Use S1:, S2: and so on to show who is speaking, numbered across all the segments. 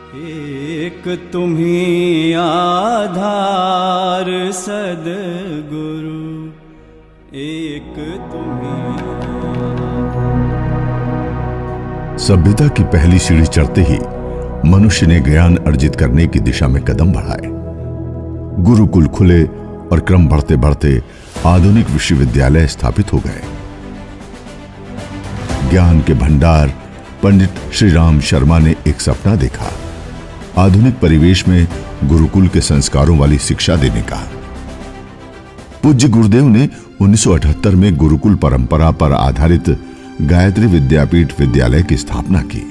S1: एक तुम्ही आधार सद्गुरु, एक तुम्ही।
S2: सभ्यता की पहली सीढ़ी चढ़ते ही मनुष्य ने ज्ञान अर्जित करने की दिशा में कदम बढ़ाए। गुरुकुल खुले और क्रम बढ़ते बढ़ते आधुनिक विश्वविद्यालय स्थापित हो गए। ज्ञान के भंडार पंडित श्री राम शर्मा ने एक सपना देखा, आधुनिक परिवेश में गुरुकुल के संस्कारों वाली शिक्षा देने का। पूज्य गुरुदेव ने 1978 में गुरुकुल परंपरा पर आधारित गायत्री विद्यापीठ विद्यालय की स्थापना की।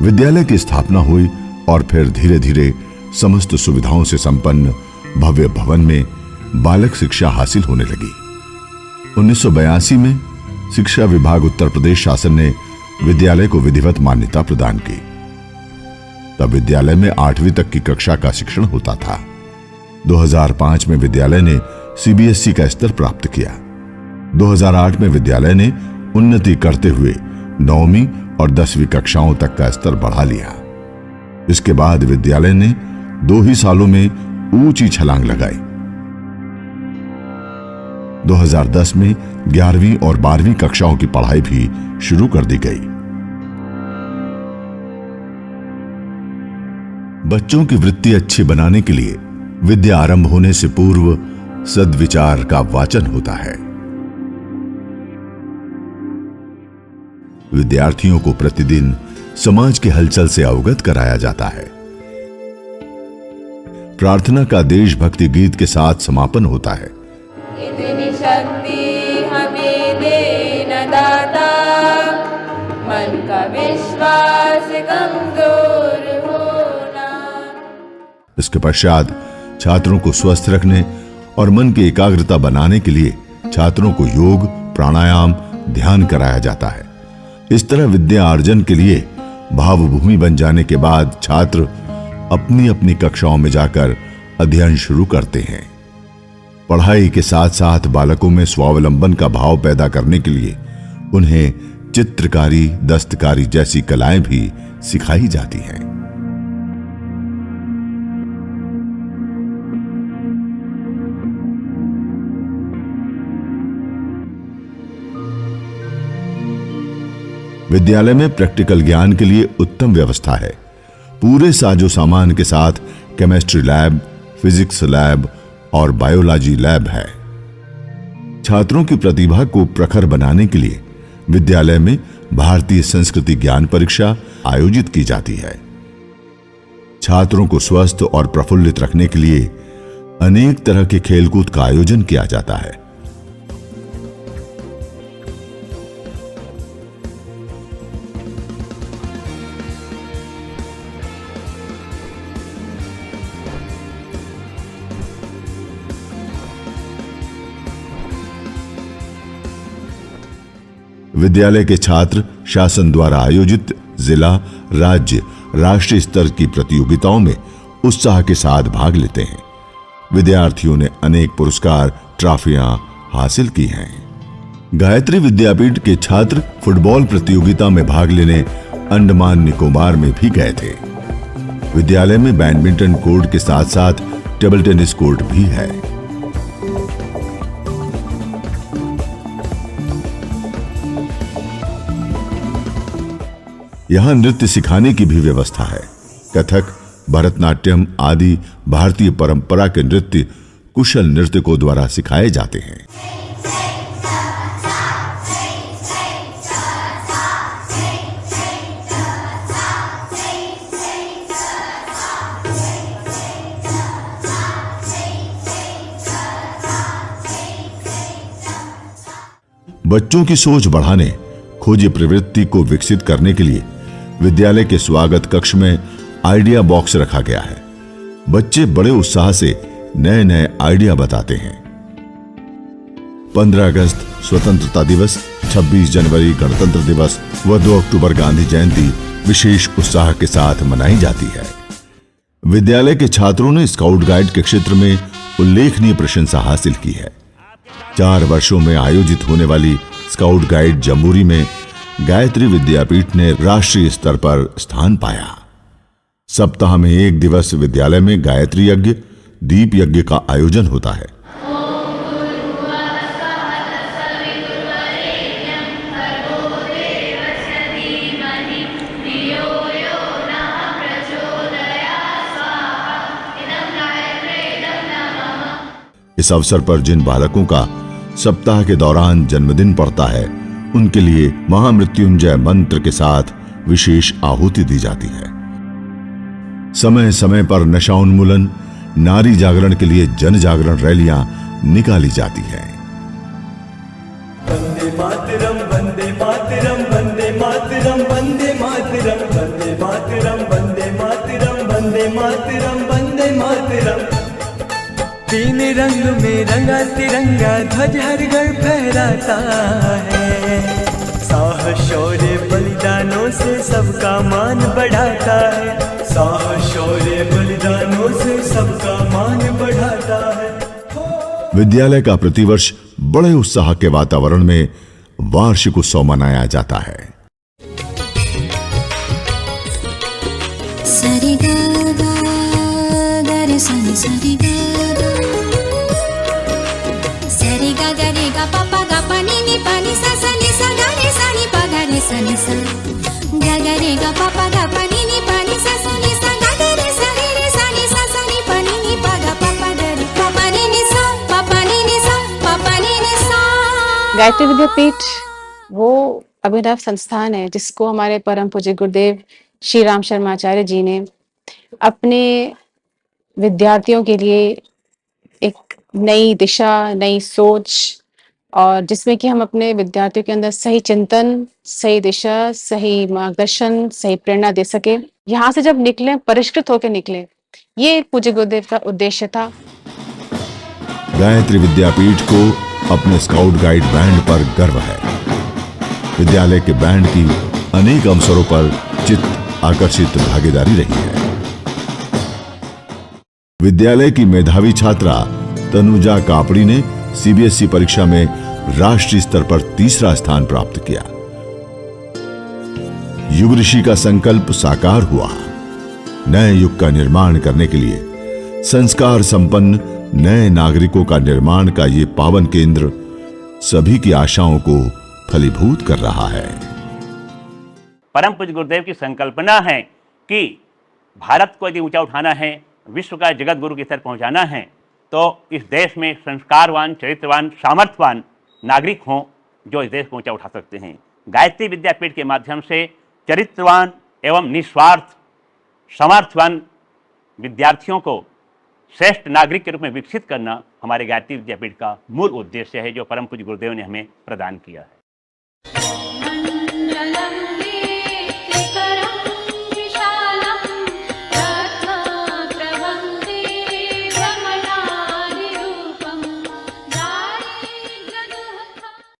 S2: विद्यालय की स्थापना हुई और फिर धीरे धीरे समस्त सुविधाओं से संपन्न भव्य भवन में बालक शिक्षा हासिल होने लगी। 1982 में शिक्षा विभाग उत्तर प्रदेश शासन ने विद्यालय को विधिवत मान्यता प्रदान की। तब विद्यालय में 8वीं तक की कक्षा का शिक्षण होता था। 2005 में विद्यालय ने सीबीएसई का स्तर प्राप्त किया। 2008 में विद्यालय ने उन्नति करते हुए 9वीं और 10वीं कक्षाओं तक का स्तर बढ़ा लिया। इसके बाद विद्यालय ने 2 ही सालों में ऊंची छलांग लगाई। 2010 में 11वीं और 12वीं कक्षाओं की पढ़ाई भी शुरू कर दी गई। बच्चों की वृत्ति अच्छी बनाने के लिए विद्या आरंभ होने से पूर्व सद्विचार का वाचन होता है। विद्यार्थियों को प्रतिदिन समाज के हलचल से अवगत कराया जाता है। प्रार्थना का देशभक्ति गीत के साथ समापन होता है।
S3: इतनी शक्ति हमें दे न दाता, मन का विश्वास कमजोर होना।
S2: इसके पश्चात छात्रों को स्वस्थ रखने और मन की एकाग्रता बनाने के लिए छात्रों को योग, प्राणायाम, ध्यान कराया जाता है। इस तरह विद्या अर्जन के लिए भावभूमि बन जाने के बाद छात्र अपनी अपनी कक्षाओं में जाकर अध्ययन शुरू करते हैं। पढ़ाई के साथ साथ बालकों में स्वावलंबन का भाव पैदा करने के लिए उन्हें चित्रकारी, दस्तकारी जैसी कलाएं भी सिखाई जाती हैं। विद्यालय में प्रैक्टिकल ज्ञान के लिए उत्तम व्यवस्था है। पूरे साजो सामान के साथ केमिस्ट्री लैब, फिजिक्स लैब और बायोलॉजी लैब है। छात्रों की प्रतिभा को प्रखर बनाने के लिए विद्यालय में भारतीय संस्कृति ज्ञान परीक्षा आयोजित की जाती है। छात्रों को स्वस्थ और प्रफुल्लित रखने के लिए अनेक तरह के खेलकूद का आयोजन किया जाता है। विद्यालय के छात्र शासन द्वारा आयोजित जिला, राज्य, राष्ट्रीय स्तर की प्रतियोगिताओं में उत्साह के साथ भाग लेते हैं। विद्यार्थियों ने अनेक पुरस्कार, ट्रॉफियां हासिल की हैं। गायत्री विद्यापीठ के छात्र फुटबॉल प्रतियोगिता में भाग लेने अंडमान निकोबार में भी गए थे। विद्यालय में बैडमिंटन कोर्ट के साथ साथ टेबल टेनिस कोर्ट भी है। यहां नृत्य सिखाने की भी व्यवस्था है। कथक, भरतनाट्यम आदि भारतीय परंपरा के नृत्य कुशल नर्तकों द्वारा सिखाए जाते हैं। बच्चों की सोच बढ़ाने, खोजी प्रवृत्ति को विकसित करने के लिए विद्यालय के स्वागत कक्ष में आइडिया बॉक्स रखा गया है। बच्चे बड़े उत्साह से नए नए आइडिया बताते हैं। 15 अगस्त स्वतंत्रता दिवस, 26 जनवरी गणतंत्र दिवस व 2 अक्टूबर गांधी जयंती विशेष उत्साह के साथ मनाई जाती है। विद्यालय के छात्रों ने स्काउट गाइड के क्षेत्र में उल्लेखनीय प्रशंसा हासिल की है। 4 वर्षों में आयोजित होने वाली स्काउट गाइड जम्बूरी में गायत्री विद्यापीठ ने राष्ट्रीय स्तर पर स्थान पाया। सप्ताह में एक दिवस विद्यालय में गायत्री यज्ञ, दीप यज्ञ का आयोजन होता है। इस अवसर पर जिन बालकों का सप्ताह के दौरान जन्मदिन पड़ता है, उनके लिए महामृत्युंजय मंत्र के साथ विशेष आहुति दी जाती है। समय समय पर नशा-उन्मूलन, नारी जागरण के लिए जन जागरण रैलियां निकाली जाती हैं।
S4: वंदे मातरम वंदे मातरम वंदे मातरम वंदे मातरम वंदे मातरम वंदे मातरम वंदे मातरम वंदे मातरम। तीन रंग में रंगा तिरंगा ध्वज हर घर फहराता है। साहस शौर्य बलिदानों से सबका मान बढ़ाता है। साहस शौर्य बलिदानों से सबका मान बढ़ाता है।
S2: विद्यालय का प्रतिवर्ष बड़े उत्साह के वातावरण में वार्षिक उत्सव मनाया जाता है।
S5: सरि गा गा गा रे सनि सरि गा गा सरि गा गा रे गा पा पा गा पा नी नी पा नी सा सा नी सा गा रे सा नी पा गा रे सा नी सा गा गा रे गा पा पा गा पा नी नी पा नी सा सा नी सा गा गा रे सा नी सा सा नी पा नी पा गा पा पा गा रे पा पा नी नी सा पा पा नी नी सा पा पा नी नी सा।
S6: गायत्री विद्यापीठ वो अभिनव संस्थान है जिसको हमारे परम पूज्य गुरुदेव श्री राम शर्माचार्य जी ने अपने विद्यार्थियों के लिए एक नई दिशा, नई सोच, और जिसमें कि हम अपने विद्यार्थियों के अंदर सही चिंतन, सही दिशा, सही मार्गदर्शन, सही प्रेरणा दे सके। यहाँ से जब निकले, परिष्कृत होकर निकले, ये पूज्य गुरुदेव का उद्देश्य था।
S2: गायत्री विद्यापीठ को अपने स्काउट गाइड बैंड पर गर्व है। विद्यालय के बैंड की अनेक अवसरों पर चित्त आकर्षित भागीदारी रही है। विद्यालय की मेधावी छात्रा तनुजा कापड़ी ने सीबीएसई परीक्षा में राष्ट्रीय स्तर पर तीसरा स्थान प्राप्त किया। युग ऋषि का संकल्प साकार हुआ। नए युग का निर्माण करने के लिए संस्कार संपन्न नए नागरिकों का निर्माण का ये पावन केंद्र सभी की आशाओं को फलीभूत कर रहा है।
S7: परम पूज्य गुरुदेव की संकल्पना है कि भारत को यदि ऊंचा उठाना है, विश्व का जगत गुरु के स्तर पहुंचाना है, तो इस देश में संस्कारवान, चरित्रवान, सामर्थ्यवान नागरिक हों जो इस देश को ऊंचा उठा सकते हैं। गायत्री विद्यापीठ के माध्यम से चरित्रवान एवं निस्वार्थ सामर्थ्यवान विद्यार्थियों को श्रेष्ठ नागरिक के रूप में विकसित करना हमारे गायत्री विद्यापीठ का मूल उद्देश्य है, जो परम पूज्य गुरुदेव ने हमें प्रदान किया है।